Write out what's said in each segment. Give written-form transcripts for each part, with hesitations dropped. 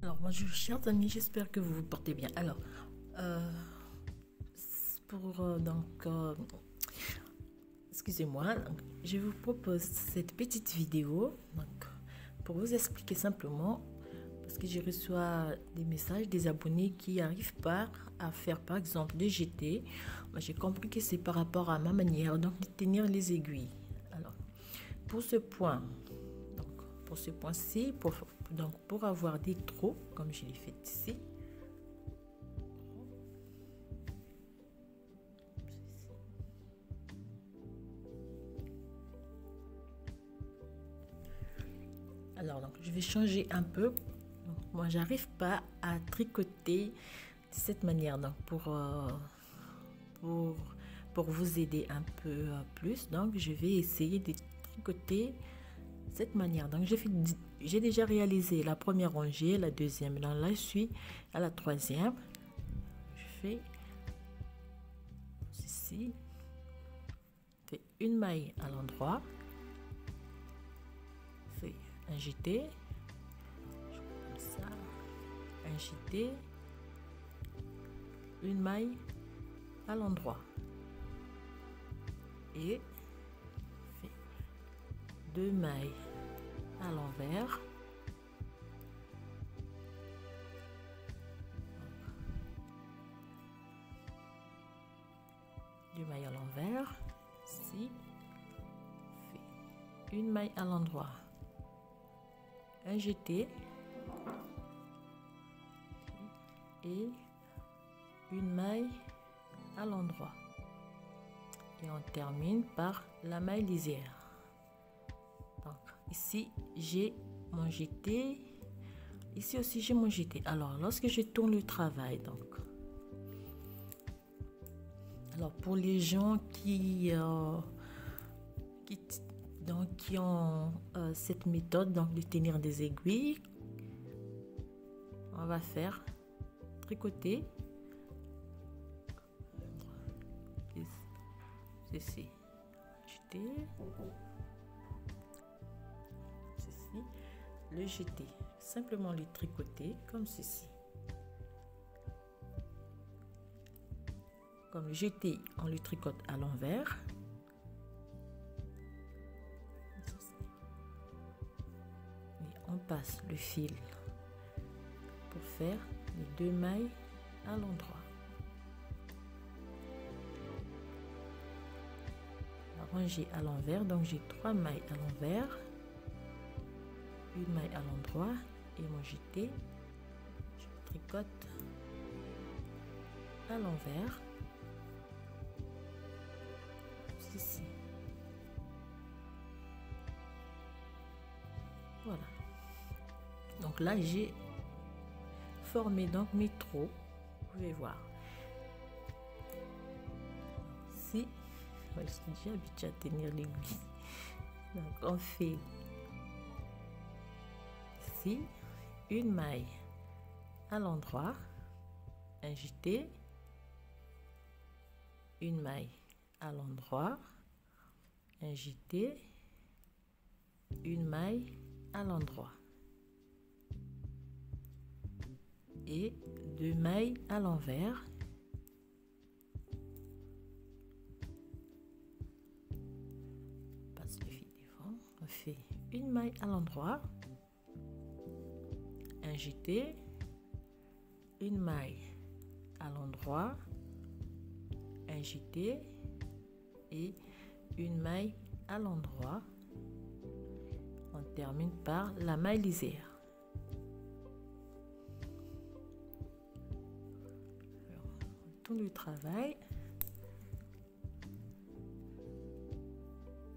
Alors, bonjour chers amis, j'espère que vous vous portez bien. Alors, excusez-moi, je vous propose cette petite vidéo pour vous expliquer simplement, parce que je reçois des messages des abonnés qui n'arrivent pas à faire par exemple des GT. J'ai compris que c'est par rapport à ma manière de tenir les aiguilles. Alors, pour ce point, pour ce point-ci, pour avoir des trous, comme je l'ai fait ici, alors donc je vais changer un peu. Donc, moi j'arrive pas à tricoter de cette manière, donc pour vous aider un peu plus, donc je vais essayer de tricoter cette manière. Donc j'ai déjà réalisé la première rangée, la deuxième, donc là je suis à la troisième. Je fais ici, fais une maille à l'endroit, fais un jeté, comme ça, un jeté, une maille à l'endroit et fais deux mailles à l'envers, deux mailles à l'envers, ici, fais une maille à l'endroit, un jeté et une maille à l'endroit, et on termine par la maille lisière. Donc ici j'ai mon jeté, ici aussi j'ai mon jeté. Alors lorsque je tourne le travail, alors pour les gens qui ont cette méthode donc de tenir des aiguilles, on va faire tricoter ceci, jeter ceci, le jeter, simplement le tricoter comme ceci. Comme le jeter, on le tricote à l'envers. Et on passe le fil pour faire les deux mailles à l'endroit. Ranger à l'envers, donc j'ai trois mailles à l'envers, une maille à l'endroit et mon jeté, je tricote à l'envers, ici. Voilà. Donc là j'ai formé donc mes trous. Vous pouvez voir. Ici, je suis déjà habituée à tenir l'aiguille. Donc on fait ici une maille à l'endroit, un jeté, une maille à l'endroit, un jeté, une maille à l'endroit et deux mailles à l'envers. Passe le fil devant, on fait une maille à l'endroit, un jeté, une maille à l'endroit, un jeté et une maille à l'endroit. On termine par la maille lisière. Alors, on tourne le travail.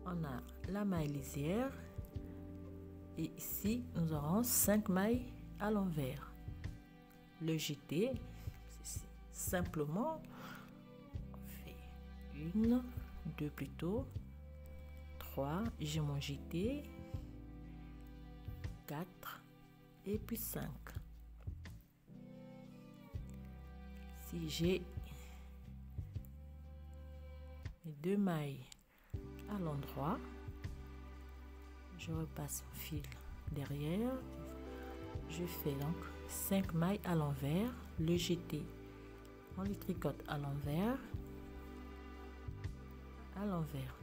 On a la maille lisière et ici nous aurons 5 mailles à l'envers. Le jeté, simplement on fait une, deux plutôt, 3, j'ai mon jeté, 4 et puis 5. Si j'ai mes deux mailles à l'endroit, je repasse mon fil derrière, je fais donc 5 mailles à l'envers, le jeté, on le tricote à l'envers,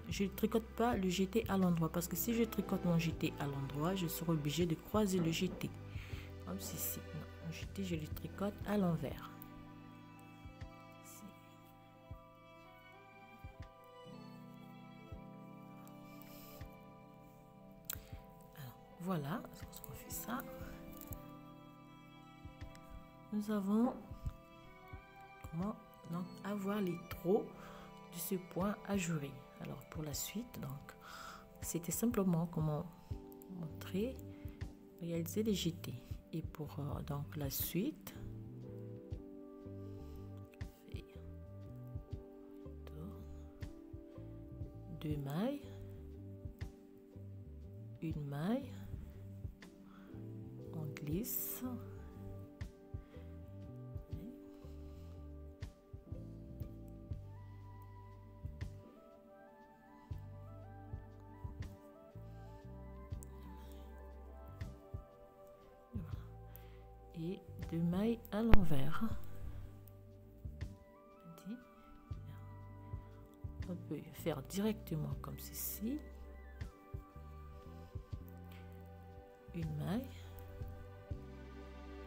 je ne tricote pas le jeté à l'endroit parce que si je tricote mon jeté à l'endroit, je serai obligée de croiser le jeté comme ceci. Non, le jeté, je le tricote à l'envers. Voilà, on fait ça. Nous avons comment donc avoir les trous de ce point ajouré. Alors pour la suite, donc c'était simplement comment montrer, réaliser les jetés. Et pour donc la suite, deux mailles, une maille, on glisse, et deux mailles à l'envers. On peut faire directement comme ceci, une maille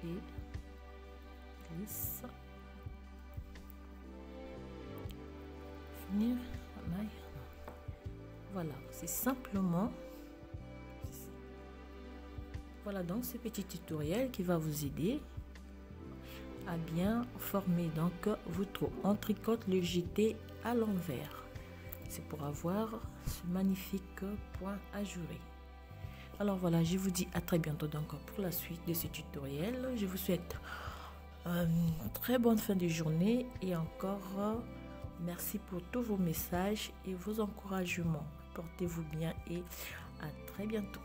et glisse, finir la maille. Voilà, c'est simplement ceci. Voilà donc ce petit tutoriel qui va vous aider à bien former donc votre trou. On tricote le jeté à l'envers. C'est pour avoir ce magnifique point ajouré. Alors voilà, je vous dis à très bientôt donc pour la suite de ce tutoriel. Je vous souhaite une très bonne fin de journée et encore merci pour tous vos messages et vos encouragements. Portez-vous bien et à très bientôt.